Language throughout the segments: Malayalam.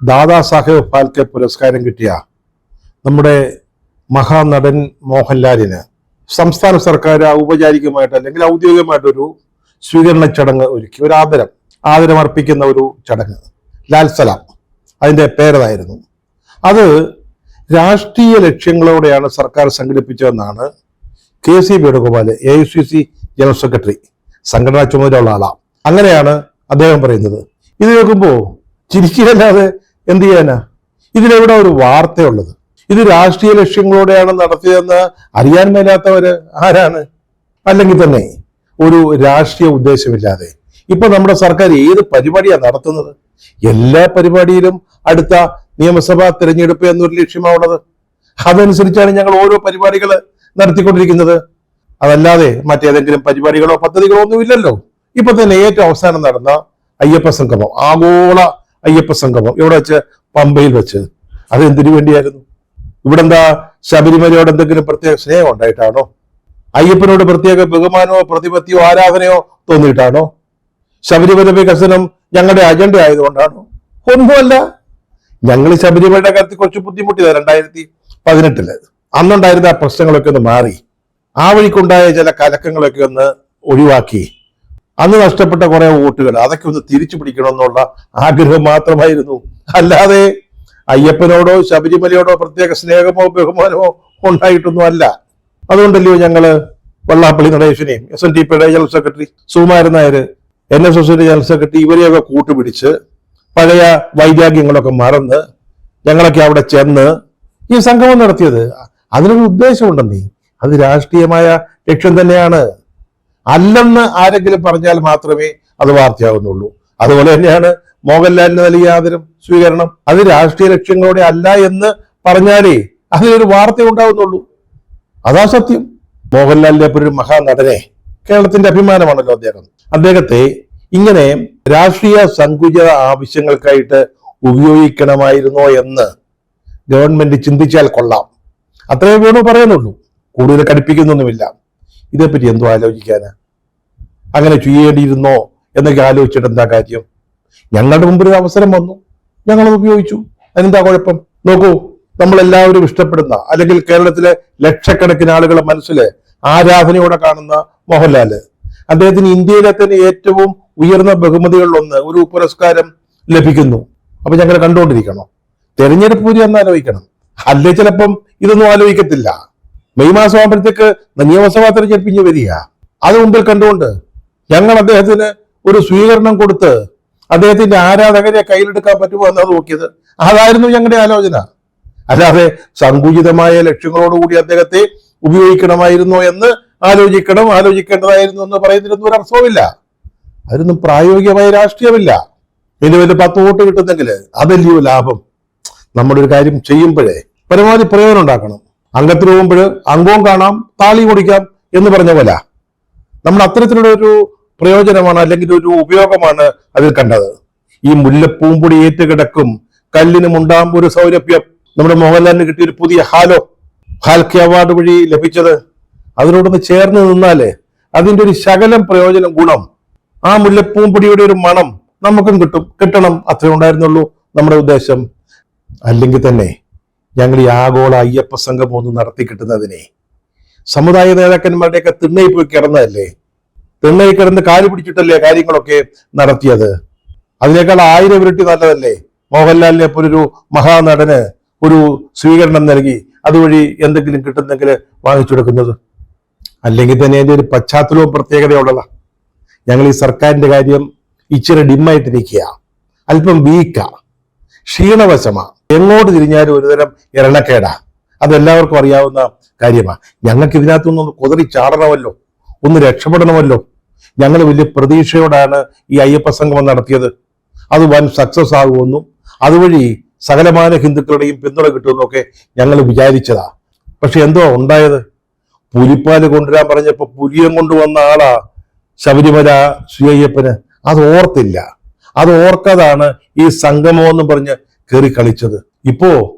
ദാദാ സാഹേബ് ഫാൽക്കെ പുരസ്കാരം കിട്ടിയ നമ്മുടെ മഹാനടൻ മോഹൻലാലിന് സംസ്ഥാന സർക്കാർ ഔപചാരികമായിട്ട് അല്ലെങ്കിൽ ഔദ്യോഗികമായിട്ടൊരു സ്വീകരണ ചടങ്ങ് ഒരുക്കി, ഒരു ആദരമർപ്പിക്കുന്ന ഒരു ചടങ്ങ്. ലാൽ സലാം അതിൻ്റെ പേരതായിരുന്നു. അത് രാഷ്ട്രീയ ലക്ഷ്യങ്ങളോടെയാണ് സർക്കാർ സംഘടിപ്പിച്ചതെന്നാണ് KC Venugopal, AICC general secretary, സംഘടനാ ചുമതലയുള്ള ആളാണ്. അങ്ങനെയാണ് അദ്ദേഹം പറയുന്നത്. ഇത് കേൾക്കുമ്പോൾ ചിരിക്കുകയല്ലാതെ എന്ത് ചെയ്യാനാ? ഇതിലെവിടെ ഒരു വാർത്തയുള്ളത്? ഇത് രാഷ്ട്രീയ ലക്ഷ്യങ്ങളോടെയാണ് നടത്തിയതെന്ന് അറിയാൻ മേലാത്തവര് ആരാണ്? അല്ലെങ്കിൽ തന്നെ ഒരു രാഷ്ട്രീയ ഉദ്ദേശമില്ലാതെ ഇപ്പൊ നമ്മുടെ സർക്കാർ ഏത് പരിപാടിയാണ് നടത്തുന്നത്? എല്ലാ പരിപാടിയിലും അടുത്ത നിയമസഭാ തിരഞ്ഞെടുപ്പ് എന്നൊരു ലക്ഷ്യമാണുള്ളത്. അതനുസരിച്ചാണ് ഞങ്ങൾ ഓരോ പരിപാടികൾ നടത്തിക്കൊണ്ടിരിക്കുന്നത്. അതല്ലാതെ മറ്റേതെങ്കിലും പരിപാടികളോ പദ്ധതികളോ ഒന്നും ഇല്ലല്ലോ. ഇപ്പൊ തന്നെ ഏറ്റവും അവസാനം നടന്ന അയ്യപ്പ സംഗമം, ആഗോള അയ്യപ്പ സംഗമം ഇവിടെ വെച്ച് പമ്പയിൽ വെച്ച്, അത് എന്തിനു വേണ്ടിയായിരുന്നു? ഇവിടെ എന്താ ശബരിമലയോട് എന്തെങ്കിലും പ്രത്യേക സ്നേഹം ഉണ്ടായിട്ടാണോ? അയ്യപ്പനോട് പ്രത്യേക ബഹുമാനമോ പ്രതിപത്തിയോ ആരാധനയോ തോന്നിയിട്ടാണോ? ശബരിമല വികസനം ഞങ്ങളുടെ അജണ്ട ആയതുകൊണ്ടാണോ? ഒന്നുമല്ല. ഞങ്ങൾ ശബരിമലയുടെ കാര്യത്തിൽ കുറച്ച് ബുദ്ധിമുട്ടിയത് 2018 അന്നുണ്ടായിരുന്ന പ്രശ്നങ്ങളൊക്കെ ഒന്ന് മാറി, ആ വഴിക്കുണ്ടായ ചില കലക്കങ്ങളൊക്കെ ഒന്ന് ഒഴിവാക്കി, അന്ന് നഷ്ടപ്പെട്ട കുറെ വോട്ടുകൾ അതൊക്കെ ഒന്ന് തിരിച്ചു പിടിക്കണമെന്നുള്ള ആഗ്രഹം മാത്രമായിരുന്നു. അല്ലാതെ അയ്യപ്പനോടോ ശബരിമലയോടോ പ്രത്യേക സ്നേഹമോ ബഹുമാനമോ ഉണ്ടായിട്ടൊന്നും അല്ല. അതുകൊണ്ടല്ലയോ ഞങ്ങള് വെള്ളാപ്പള്ളി നടേശനെയും SNDPയുടെ ജനറൽ സെക്രട്ടറി സുകുമാരൻ നായർ, NSSന്റെ ജനറൽ സെക്രട്ടറി, ഇവരെയൊക്കെ കൂട്ടുപിടിച്ച് പഴയ വൈരാഗ്യങ്ങളൊക്കെ മറന്ന് ഞങ്ങളൊക്കെ അവിടെ ചെന്ന് ഈ സംഗമം നടത്തിയത്. അതിനൊരു ഉദ്ദേശമുണ്ടെന്നേ, അത് രാഷ്ട്രീയമായ ലക്ഷ്യം തന്നെയാണ്. അല്ലെന്ന് ആരെങ്കിലും പറഞ്ഞാൽ മാത്രമേ അത് വാർത്തയാകുന്നുള്ളൂ. അതുപോലെ തന്നെയാണ് മോഹൻലാലിന് നൽകിയ ആദരം സ്വീകരണം. അത് രാഷ്ട്രീയ ലക്ഷ്യങ്ങളോടെ അല്ല എന്ന് പറഞ്ഞാലേ അതിലൊരു വാർത്ത ഉണ്ടാവുന്നുള്ളൂ. അതാ സത്യം. മോഹൻലാലിനെ ഒരു മഹാനടനെ, കേരളത്തിന്റെ അഭിമാനമാണല്ലോ അദ്ദേഹത്തെ ഇങ്ങനെ രാഷ്ട്രീയ സങ്കുചിത ആവശ്യങ്ങൾക്കായിട്ട് ഉപയോഗിക്കണമായിരുന്നോ എന്ന് ഗവൺമെന്റ് ചിന്തിച്ചാൽ കൊള്ളാം. അത്രേ വേണോ പറയുന്നുള്ളൂ, കൂടുതൽ കടുപ്പിക്കുന്നൊന്നുമില്ല. ഇതേപ്പറ്റി എന്തോ ആലോചിക്കാന്? അങ്ങനെ ചെയ്യേണ്ടിയിരുന്നോ എന്നൊക്കെ ആലോചിച്ചിട്ട് എന്താ കാര്യം? ഞങ്ങളുടെ മുമ്പിൽ ഒരു അവസരം വന്നു, ഞങ്ങളത് ഉപയോഗിച്ചു. അതിനെന്താ കുഴപ്പം? നോക്കൂ, നമ്മളെല്ലാവരും ഇഷ്ടപ്പെടുന്ന അല്ലെങ്കിൽ കേരളത്തിലെ ലക്ഷക്കണക്കിന് ആളുകളെ മനസ്സിൽ ആരാധനയോടെ കാണുന്ന മോഹൻലാല്, അദ്ദേഹത്തിന് ഇന്ത്യയിലെ തന്നെ ഏറ്റവും ഉയർന്ന ബഹുമതികളിലൊന്ന് ഒരു പുരസ്കാരം ലഭിക്കുന്നു. അപ്പൊ ഞങ്ങൾ കണ്ടുകൊണ്ടിരിക്കണോ? തെരഞ്ഞെടുപ്പ് കൂടി അന്ന് ആലോചിക്കണം. അല്ലേ ചിലപ്പം ഇതൊന്നും ആലോചിക്കത്തില്ല. മെയ് മാസം ആകുമ്പോഴത്തേക്ക് നിയമസഭാ തെരഞ്ഞെടുപ്പിഞ്ഞ് വരിക. അത് മുമ്പിൽ കണ്ടുകൊണ്ട് ഞങ്ങൾ അദ്ദേഹത്തിന് ഒരു സ്വീകരണം കൊടുത്ത് അദ്ദേഹത്തിന്റെ ആരാധകരെ കയ്യിലെടുക്കാൻ പറ്റുമോ എന്നാണ് നോക്കിയത്. അതായിരുന്നു ഞങ്ങളുടെ ആലോചന. അല്ലാതെ സങ്കുചിതമായ ലക്ഷ്യങ്ങളോടുകൂടി അദ്ദേഹത്തെ ഉപയോഗിക്കണമായിരുന്നോ എന്ന് ആലോചിക്കേണ്ടതായിരുന്നു എന്ന് പറയുന്നതിനൊന്നും ഒരു അർത്ഥവുമില്ല. അതിനൊന്നും പ്രായോഗികമായ രാഷ്ട്രീയമില്ല. ഇതിന് വലിയ 10 വോട്ട് കിട്ടുന്നെങ്കിൽ അതല്ലയോ ലാഭം. നമ്മുടെ ഒരു കാര്യം ചെയ്യുമ്പോഴേ പരമാവധി പ്രയോജനം ഉണ്ടാക്കണം. അംഗത്തിന് പോകുമ്പോൾ അംഗവും കാണാം, താളി കുടിക്കാം എന്ന് പറഞ്ഞ പോലെ നമ്മൾ അത്തരത്തിലുള്ള ഒരു പ്രയോജനമാണ് അല്ലെങ്കിൽ ഒരു ഉപയോഗമാണ് അതിൽ കണ്ടത്. ഈ മുല്ലപ്പൂമ്പൊടി ഏറ്റുകിടക്കും കല്ലിനും ഉണ്ടാകും ഒരു സൗരഭ്യം. നമ്മുടെ മോഹൻലാലിന് കിട്ടിയൊരു പുതിയ ഫാൽക്കെ അവാർഡ് വഴി ലഭിച്ചത്, അതിനോടൊന്ന് ചേർന്ന് നിന്നാലേ അതിന്റെ ഒരു ശകലം പ്രയോജനം ഗുണം, ആ മുല്ലപ്പൂമ്പൊടിയുടെ ഒരു മണം നമുക്കും കിട്ടണം. അത്രേ ഉണ്ടായിരുന്നുള്ളൂ നമ്മുടെ ഉദ്ദേശം. അല്ലെങ്കിൽ തന്നെ ഞങ്ങൾ ഈ ആഗോള അയ്യപ്പ സംഗമം ഒന്ന് നടത്തി കിട്ടുന്നതിനെ സമുദായ നേതാക്കന്മാരുടെയൊക്കെ തിണ്ണയിൽ പോയി കിടന്നതല്ലേ, തിണ്ണയിൽ കിടന്ന് കാല് പിടിച്ചിട്ടല്ലേ കാര്യങ്ങളൊക്കെ നടത്തിയത്. അതിനേക്കാൾ 1000 ഇരട്ടി നല്ലതല്ലേ മോഹൻലാലിനെ പോലൊരു മഹാനടന് ഒരു സ്വീകരണം നൽകി അതുവഴി എന്തെങ്കിലും കിട്ടുന്നെങ്കിൽ വാങ്ങിച്ചെടുക്കുന്നത്. അല്ലെങ്കിൽ തന്നെ അതിന്റെ ഒരു പശ്ചാത്തലവും പ്രത്യേകതയുള്ളതാ. ഞങ്ങൾ ഈ സർക്കാരിന്റെ കാര്യം ഇച്ചിരി ഡിമ്മായിട്ടിരിക്കുക, അല്പം വീക്കാ, ക്ഷീണവശമാ, എങ്ങോട്ട് തിരിഞ്ഞാലും ഒരുതരം ഇരണക്കേടാ. അതെല്ലാവർക്കും അറിയാവുന്ന കാര്യമാണ്. ഞങ്ങൾക്ക് ഇതിനകത്തുനിന്ന് കുതറി ചാടണമല്ലോ, ഒന്ന് രക്ഷപ്പെടണമല്ലോ. ഞങ്ങൾ വലിയ പ്രതീക്ഷയോടാണ് ഈ അയ്യപ്പ സംഗമം നടത്തിയത്. അത് വൻ സക്സസ് ആകുമെന്നും അതുവഴി സകലമാന ഹിന്ദുക്കളുടെയും പിന്തുണ കിട്ടുമെന്നൊക്കെ ഞങ്ങൾ വിചാരിച്ചതാ. പക്ഷെ എന്തോ ഉണ്ടായത്? പുലിപ്പാല് കൊണ്ടുവരാൻ പറഞ്ഞപ്പോ പുലിയം കൊണ്ടുവന്ന ആളാ ശബരിമല ശ്രീ അയ്യപ്പന്. അത് ഓർത്തില്ല. അത് ഓർക്കാതാണ് ഈ സംഗമം എന്നും പറഞ്ഞ് കയറി കളിച്ചത്. ഇപ്പോ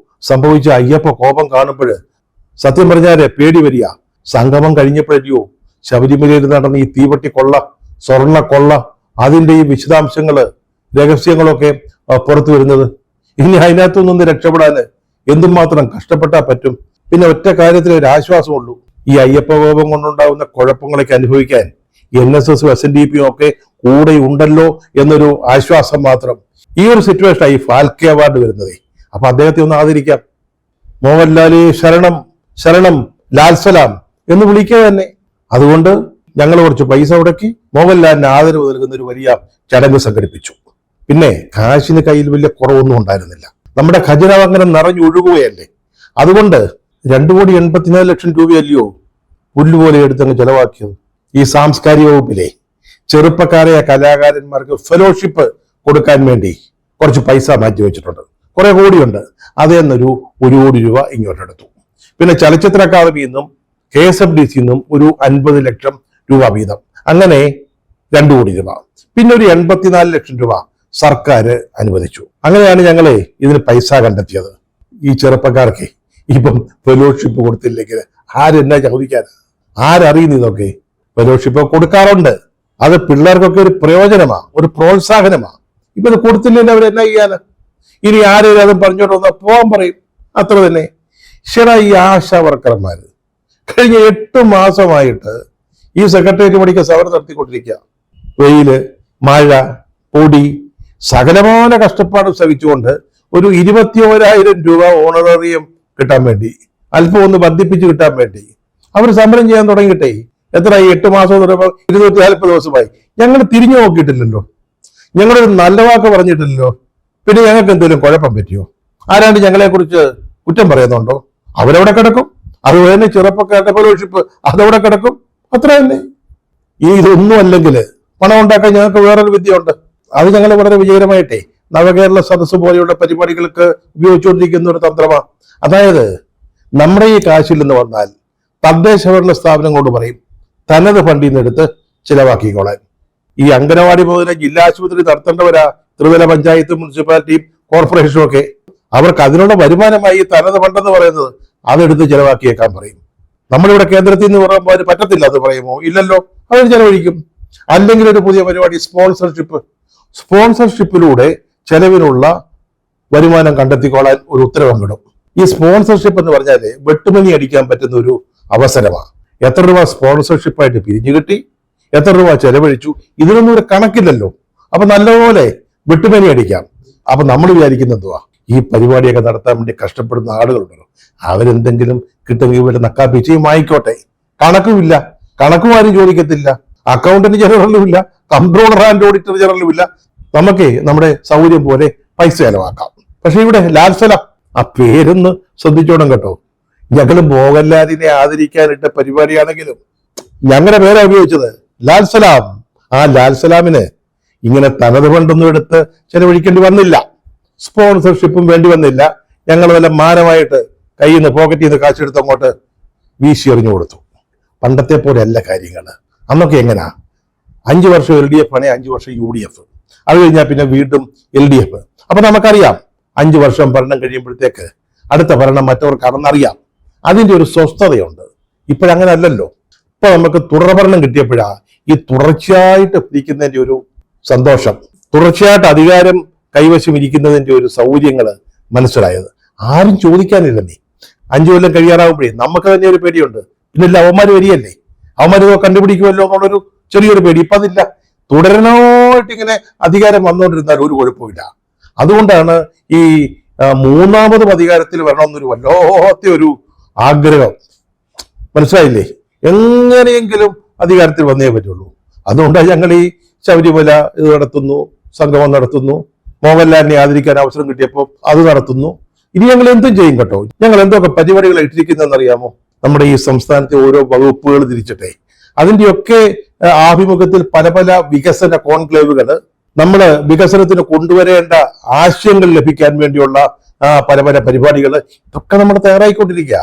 സംഭവിച്ച അയ്യപ്പ കോപം കാണുമ്പോൾ സത്യം പറഞ്ഞാല് പേടി വരിക. സംഗമം കഴിഞ്ഞപ്പോഴല്ലയോ ശബരിമലയിൽ നടന്ന ഈ തീവട്ടി കൊള്ള, സ്വർണ്ണ കൊള്ള, അതിന്റെ ഈ വിശദാംശങ്ങള്, രഹസ്യങ്ങളൊക്കെ പുറത്തു വരുന്നത്. ഇനി അതിനകത്തുനിന്ന് രക്ഷപ്പെടാന് എന്തുമാത്രം കഷ്ടപ്പെട്ടാൽ പറ്റും? പിന്നെ ഒറ്റ കാര്യത്തിൽ ഒരു ആശ്വാസമുള്ളൂ, ഈ അയ്യപ്പ കോപം കൊണ്ടുണ്ടാകുന്ന കുഴപ്പങ്ങളൊക്കെ അനുഭവിക്കാൻ NSS SNDP ഒക്കെ കൂടെ ഉണ്ടല്ലോ എന്നൊരു ആശ്വാസം മാത്രം. ഈ ഒരു സിറ്റുവേഷനായി ഫാൽക്കെ അവാർഡ് വരുന്നത്. അപ്പൊ അദ്ദേഹത്തെ ഒന്ന് ആദരിക്കാം. മോഹൻലാലി ശരണം ശരണം ലാൽ സലാം എന്ന് വിളിക്കുക തന്നെ. അതുകൊണ്ട് ഞങ്ങൾ കുറച്ച് പൈസ മുടക്കി മോഹൻലാലിന് ആദരവ് നൽകുന്ന ഒരു വലിയ ചടങ്ങ് സംഘടിപ്പിച്ചു. പിന്നെ കാശിന് കയ്യിൽ വലിയ കുറവൊന്നും ഉണ്ടായിരുന്നില്ല. നമ്മുടെ ഖജനാവ് അങ്ങനെ നിറഞ്ഞൊഴുകുകയല്ലേ. അതുകൊണ്ട് 2,84,00,000 രൂപയല്ലയോ പുല്ലുപോലെ എടുത്തങ്ങ് ചെലവാക്കിയത്. ഈ സാംസ്കാരിക വകുപ്പിലെ ചെറുപ്പക്കാരായ കലാകാരന്മാർക്ക് ഫെലോഷിപ്പ് കൊടുക്കാൻ വേണ്ടി കുറച്ച് പൈസ മാറ്റി വെച്ചിട്ടുണ്ട്. കുറെ കോടിയുണ്ട്. അതിൽ ഒരു കോടി രൂപ ഇങ്ങോട്ടെടുത്തു. പിന്നെ ചലച്ചിത്ര അക്കാദമിയിൽ നിന്നും KSFDC നിന്നും ഒരു 50 ലക്ഷം രൂപ വീതം, അങ്ങനെ 2 കോടി രൂപ. പിന്നെ ഒരു 84 ലക്ഷം രൂപ സർക്കാർ അനുവദിച്ചു. അങ്ങനെയാണ് ഞങ്ങളെ ഇതിന് പൈസ കണ്ടെത്തിയത്. ഈ ചെറുപ്പക്കാർക്ക് ഇപ്പം ഫെലോഷിപ്പ് കൊടുത്തില്ലെങ്കിൽ ആരെന്നാ ചോദിക്കാൻ? ആരറിയുന്നു ഇതൊക്കെ? ഫെലോഷിപ്പ് കൊടുക്കാറുണ്ട്. അത് പിള്ളേർക്കൊക്കെ ഒരു പ്രയോജനമാണ്, ഒരു പ്രോത്സാഹനമാണ്. ഇപ്പൊ ഇത് കൊടുത്തില്ലെങ്കിൽ അവരെന്നാ ചെയ്യാന്? ഇനി ആരെയും അതും പറഞ്ഞോണ്ട് വന്നാൽ പോകാൻ പറയും. അത്ര തന്നെ. ശരാ, ഈ ആശാ വർക്കർമാര് കഴിഞ്ഞ 8 മാസമായിട്ട് ഈ സെക്രട്ടേറിയറ്റ് പണിക്ക് സമരം നടത്തിക്കൊണ്ടിരിക്കുക. വെയില്, മഴ, പൊടി, സകലമായ കഷ്ടപ്പാട് സഹിച്ചുകൊണ്ട് ഒരു 21,000 രൂപ ഓണറേറിയം കിട്ടാൻ വേണ്ടി, അല്പം ഒന്ന് വർദ്ധിപ്പിച്ച് കിട്ടാൻ വേണ്ടി അവർ സമരം ചെയ്യാൻ തുടങ്ങിയിട്ടേ എത്രയായി? 8 മാസം തുടങ്ങുമ്പോൾ 240 ദിവസമായി. ഞങ്ങൾ തിരിഞ്ഞു നോക്കിയിട്ടില്ലല്ലോ, ഞങ്ങളൊരു നല്ല വാക്ക് പറഞ്ഞിട്ടില്ലല്ലോ. പിന്നെ ഞങ്ങൾക്ക് എന്തെങ്കിലും കുഴപ്പം പറ്റിയോ? ആരാണ്ട് ഞങ്ങളെ കുറിച്ച് കുറ്റം പറയുന്നുണ്ടോ? അവരവിടെ കിടക്കും. അതുപോലെ തന്നെ ചെറുപ്പക്കാരുടെ ഫെലോഷിപ്പ് അതവിടെ കിടക്കും. അത്ര തന്നെ. ഇതൊന്നും അല്ലെങ്കിൽ പണം ഉണ്ടാക്കാൻ ഞങ്ങൾക്ക് വേറൊരു വിദ്യയുണ്ട്. അത് ഞങ്ങൾ വളരെ വിജയകരമായിട്ടേ നവകേരള സദസ്സ് പോലെയുള്ള പരിപാടികൾക്ക് ഉപയോഗിച്ചുകൊണ്ടിരിക്കുന്ന ഒരു തന്ത്രമാണ്. അതായത് നമ്മുടെ ഈ കാശിൽ നിന്ന് വന്നാൽ തദ്ദേശഭരണ സ്ഥാപനം കൊണ്ട് പറയും തനത് ഫണ്ടിൽ നിന്ന് എടുത്ത് ചിലവാക്കിക്കോളാൻ. ഈ അംഗനവാടി മുതൽ ജില്ലാ ആശുപത്രി നടത്തേണ്ടവരാ ത്രിതല പഞ്ചായത്തും മുനിസിപ്പാലിറ്റിയും കോർപ്പറേഷനും ഒക്കെ. അവർക്ക് അതിനുള്ള വരുമാനമായി തനത് ഫണ്ടെന്ന് പറയുന്നത് അതെടുത്ത് ചിലവാക്കിയേക്കാൻ പറയും. നമ്മളിവിടെ കേന്ദ്രത്തിൽ നിന്ന് പറയുമ്പോൾ അത് പറ്റത്തില്ല എന്ന് പറയുമോ? ഇല്ലല്ലോ, അവർ ചെലവഴിക്കും. അല്ലെങ്കിൽ ഒരു പുതിയ പരിപാടി സ്പോൺസർഷിപ്പിലൂടെ ചെലവിനുള്ള വരുമാനം കണ്ടെത്തിക്കോളാൻ ഒരു ഉത്തരവങ്ങിടും. ഈ സ്പോൺസർഷിപ്പ് എന്ന് പറഞ്ഞാല് വെട്ടുമണി അടിക്കാൻ പറ്റുന്ന ഒരു അവസരമാണ്. എത്ര രൂപ സ്പോൺസർഷിപ്പായിട്ട് പിരിഞ്ഞു കിട്ടി, എത്ര രൂപ ചെലവഴിച്ചു, ഇതിനൊന്നും ഒരു കണക്കില്ലല്ലോ. അപ്പൊ നല്ലപോലെ വെട്ടുമണി അടിക്കാം. അപ്പൊ നമ്മൾ വിചാരിക്കുന്ന എന്തുവാ, ഈ പരിപാടിയൊക്കെ നടത്താൻ വേണ്ടി കഷ്ടപ്പെടുന്ന ആളുകളുണ്ടല്ലോ, അവരെന്തെങ്കിലും കിട്ടുമെങ്കിൽ വല്ല നക്കാപ്പിച്ചയും വാങ്ങിക്കോട്ടെ. കണക്കുമില്ല, കണക്കും ആരും ചോദിക്കത്തില്ല, അക്കൗണ്ടന്റ് ജനറലും ഇല്ല, കൺട്രോളർ ആൻഡ് ഓഡിറ്റർ ജനറലും ഇല്ല. നമുക്ക് നമ്മുടെ സൗകര്യം പോലെ പൈസ ചെലവാക്കാം. പക്ഷെ ഇവിടെ ലാൽ സലാം, ആ പേരൊന്ന് ശ്രദ്ധിച്ചോണം കേട്ടോ. ഞങ്ങള് മോഹൻലാലിനെ ആദരിക്കാനിട്ട പരിപാടിയാണെങ്കിലും ഞങ്ങളുടെ പേരാ ഉപയോഗിച്ചത് ലാൽ സലാം. ആ ലാൽ സലാമിന് ഇങ്ങനെ തനത് ഫണ്ടൊന്നും എടുത്ത് ചെലവഴിക്കേണ്ടി വന്നില്ല, സ്പോൺസർഷിപ്പും വേണ്ടി വന്നില്ല. ഞങ്ങൾ വല്ല മാനമായിട്ട് കയ്യിൽ നിന്ന് പോക്കറ്റിൽ നിന്ന് കാശെടുത്ത് അങ്ങോട്ട് വീശി എറിഞ്ഞു കൊടുത്തു. പണ്ടത്തെ പോലെ അല്ല കാര്യങ്ങൾ. അന്നൊക്കെ എങ്ങനാ, 5 വർഷം LDF ആണെ 5 വർഷം UDF, അത് കഴിഞ്ഞാൽ പിന്നെ വീണ്ടും LDF. അപ്പൊ നമുക്കറിയാം 5 വർഷം ഭരണം കഴിയുമ്പോഴത്തേക്ക് അടുത്ത ഭരണം മറ്റവർക്കാണെന്നറിയാം. അതിന്റെ ഒരു സ്വസ്ഥതയുണ്ട്. ഇപ്പോഴങ്ങനെ അല്ലല്ലോ. ഇപ്പൊ നമുക്ക് തുടർഭരണം കിട്ടിയപ്പോഴാ ഈ തുടർച്ചയായിട്ട് ഭരിക്കുന്നതിന്റെ ഒരു സന്തോഷം, തുടർച്ചയായിട്ട് അധികാരം കൈവശം ഇരിക്കുന്നതിന്റെ ഒരു സൗകര്യങ്ങള് മനസ്സിലായത്. ആരും ചോദിക്കാനില്ലെന്നേ. 5 കൊല്ലം കഴിയാറാവുമ്പോഴേ നമുക്ക് തന്നെ ഒരു പേടിയുണ്ട്. പിന്നില്ല, അവന്മാര് വരികയല്ലേ, അവന്മാര് കണ്ടുപിടിക്കുമല്ലോ എന്നുള്ളൊരു ചെറിയൊരു പേടി. ഇപ്പൊ അതില്ല. തുടരണമായിട്ട് ഇങ്ങനെ അധികാരം വന്നുകൊണ്ടിരുന്നാൽ ഒരു കുഴപ്പമില്ല. അതുകൊണ്ടാണ് ഈ 3ാമതും അധികാരത്തിൽ വരണമെന്നൊരു വല്ലാത്ത ഒരു ആഗ്രഹം. മനസ്സിലായില്ലേ? എങ്ങനെയെങ്കിലും അധികാരത്തിൽ വന്നേ പറ്റുള്ളൂ. അതുകൊണ്ടാണ് ഞങ്ങൾ ഈ ശബരിമല ഇത് നടത്തുന്നു, സംഗമം നടത്തുന്നു, മോഹൻലാലിനെ ആദരിക്കാൻ അവസരം കിട്ടിയപ്പോൾ അത് നടത്തുന്നു. ഇനി ഞങ്ങൾ എന്തും ചെയ്യും കേട്ടോ. ഞങ്ങൾ എന്തൊക്കെ പരിപാടികൾ ഇട്ടിരിക്കുന്നതെന്ന് അറിയാമോ? നമ്മുടെ ഈ സംസ്ഥാനത്തെ ഓരോ വകുപ്പുകൾ തിരിച്ചിട്ടെ അതിന്റെയൊക്കെ ആഭിമുഖ്യത്തിൽ പല പല വികസന കോൺക്ലേവുകൾ, നമ്മള് വികസനത്തിന് കൊണ്ടുവരേണ്ട ആശയങ്ങൾ ലഭിക്കാൻ വേണ്ടിയുള്ള പല പല പരിപാടികൾ, ഇതൊക്കെ നമ്മൾ തയ്യാറായിക്കൊണ്ടിരിക്കുക.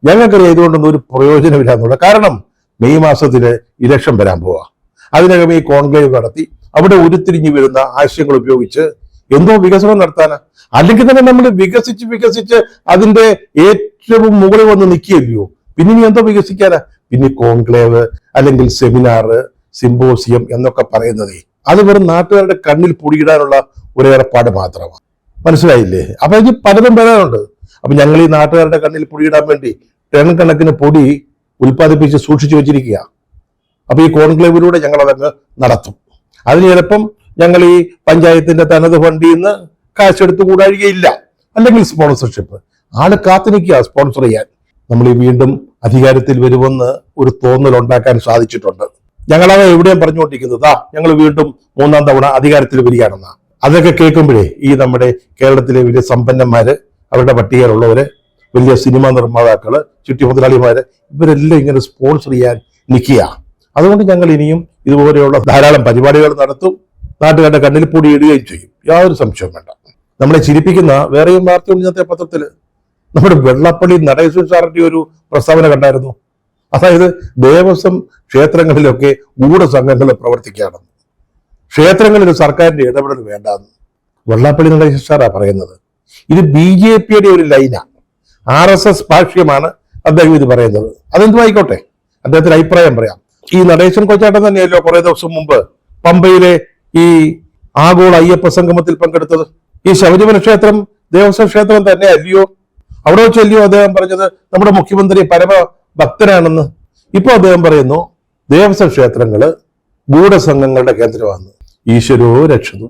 ഞങ്ങൾക്കറിയാം ഇതുകൊണ്ടൊന്നും ഒരു പ്രയോജനമില്ല എന്നുള്ളത്. കാരണം മെയ് മാസത്തില് ഇലക്ഷൻ വരാൻ പോവാ. അതിനകം ഈ കോൺക്ലേവ് നടത്തി അവിടെ ഉരുത്തിരിഞ്ഞു വരുന്ന ആശയങ്ങൾ ഉപയോഗിച്ച് എന്തോ വികസനം നടത്താനാ. അല്ലെങ്കിൽ തന്നെ നമ്മൾ വികസിച്ച് അതിന്റെ ഏറ്റവും മുകളിൽ വന്ന് നിൽക്കുകയല്ലയോ. പിന്നെ ഇനി എന്തോ വികസിക്കാനാ? പിന്നെ കോൺക്ലേവ് അല്ലെങ്കിൽ സെമിനാർ, സിമ്പോസിയം എന്നൊക്കെ പറയുന്നതേ അത് വെറും നാട്ടുകാരുടെ കണ്ണിൽ പൊടിയിടാനുള്ള ഒരു ഏർപ്പാട് മാത്രമാണ്. മനസ്സിലായില്ലേ? അപ്പൊ ഇത് പലതും വരാനുണ്ട്. അപ്പൊ ഞങ്ങൾ ഈ നാട്ടുകാരുടെ കണ്ണിൽ പൊടിയിടാൻ വേണ്ടി ടൺ കണക്കിന് പൊടി ഉൽപ്പാദിപ്പിച്ച് സൂക്ഷിച്ചു വെച്ചിരിക്കുക. അപ്പൊ ഈ കോൺക്ലേവിലൂടെ ഞങ്ങൾ അതങ്ങ് നടത്തും. അതിന് ചിലപ്പം ഞങ്ങൾ ഈ പഞ്ചായത്തിന്റെ തനത് ഫണ്ടിൽ നിന്ന് കാശെടുത്ത് കൂടാഴികയില്ല, അല്ലെങ്കിൽ സ്പോൺസർഷിപ്പ്. ആള് കാത്തു നിൽക്കുക സ്പോൺസർ ചെയ്യാൻ. നമ്മൾ ഈ വീണ്ടും അധികാരത്തിൽ വരുമെന്ന് ഒരു തോന്നൽ ഉണ്ടാക്കാൻ സാധിച്ചിട്ടുണ്ട്. ഞങ്ങളത് എവിടെയും പറഞ്ഞുകൊണ്ടിരിക്കുന്നത് ഞങ്ങൾ വീണ്ടും 3ാം തവണ അധികാരത്തിൽ വരികയാണെന്നാ. അതൊക്കെ കേൾക്കുമ്പോഴേ ഈ നമ്മുടെ കേരളത്തിലെ വലിയ സമ്പന്നന്മാര്, അവരുടെ പട്ടികയിലുള്ളവര്, വലിയ സിനിമാ നിർമ്മാതാക്കള്, ചുറ്റി മുതലാളിമാര്, ഇവരെല്ലാം ഇങ്ങനെ സ്പോൺസർ ചെയ്യാൻ നിൽക്കുക. അതുകൊണ്ട് ഞങ്ങൾ ഇനിയും ഇതുപോലെയുള്ള ധാരാളം പരിപാടികൾ നടത്തും, നാട്ടുകാരുടെ കണ്ണിൽ പൊടി ഇടുകയും ചെയ്യും. യാതൊരു സംശയവും വേണ്ട. നമ്മളെ ചിരിപ്പിക്കുന്ന വേറെയും വാർത്തയുണ്ട് ഇന്നത്തെ പത്രത്തില്. നമ്മുടെ വെള്ളപ്പള്ളി നടേശൻ സാറിന്റെ ഒരു പ്രസ്താവന കണ്ടായിരുന്നു. അതായത് ദേവസ്വം ക്ഷേത്രങ്ങളിലൊക്കെ ഗൂഢസംഘങ്ങൾ പ്രവർത്തിക്കുകയാണെന്ന്, ക്ഷേത്രങ്ങളിൽ സർക്കാരിന്റെ ഇടപെടൽ വേണ്ടെന്ന് വെള്ളാപ്പള്ളി നടേശൻ സാറാ പറയുന്നത്. ഇത് BJPയുടെ ഒരു ലൈനാണ്, RSS ഭാഷ്യമാണ് അദ്ദേഹം ഇത് പറയുന്നത്. അതെന്തുമായിക്കോട്ടെ, അദ്ദേഹത്തിന്റെ അഭിപ്രായം പറയാം. ഈ നടേശൻ കൊച്ചാട്ടൻ തന്നെയല്ലോ കുറെ ദിവസം മുമ്പ് പമ്പയിലെ ഈ ആഗോള അയ്യപ്പ സംഗമത്തിൽ പങ്കെടുത്തത്. ഈ ശബരിമല ക്ഷേത്രം ദേവസ്വം ക്ഷേത്രം തന്നെ അല്ലയോ? അവിടെ വെച്ചല്ലയോ അദ്ദേഹം പറഞ്ഞത് നമ്മുടെ മുഖ്യമന്ത്രി പരമ ഭക്തനാണെന്ന്? ഇപ്പൊ അദ്ദേഹം പറയുന്നു ദേവസ്വം ക്ഷേത്രങ്ങള് ഗൂഢസംഘങ്ങളുടെ കേന്ദ്രമാണ്. ഈശ്വരോ രക്ഷതു.